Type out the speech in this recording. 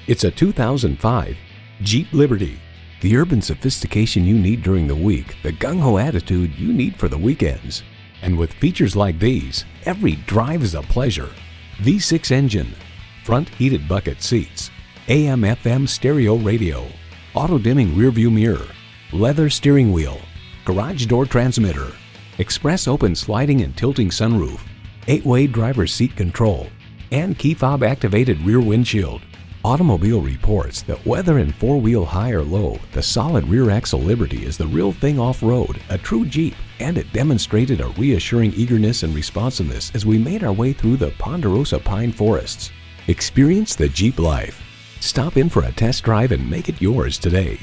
It's a 2005 Jeep Liberty. The urban sophistication you need during the week, the gung-ho attitude you need for the weekends. And with features like these, every drive is a pleasure. V6 engine, front heated bucket seats, AM/FM stereo radio, auto-dimming rearview mirror, leather steering wheel, garage door transmitter, express open sliding and tilting sunroof, 8-way driver's seat control, and key fob activated rear windshield. Automobile reports that whether in four-wheel high or low, the solid rear axle Liberty is the real thing off-road, a true Jeep, and it demonstrated a reassuring eagerness and responsiveness as we made our way through the ponderosa pine forests. Experience the Jeep life. Stop in for a test drive and make it yours today.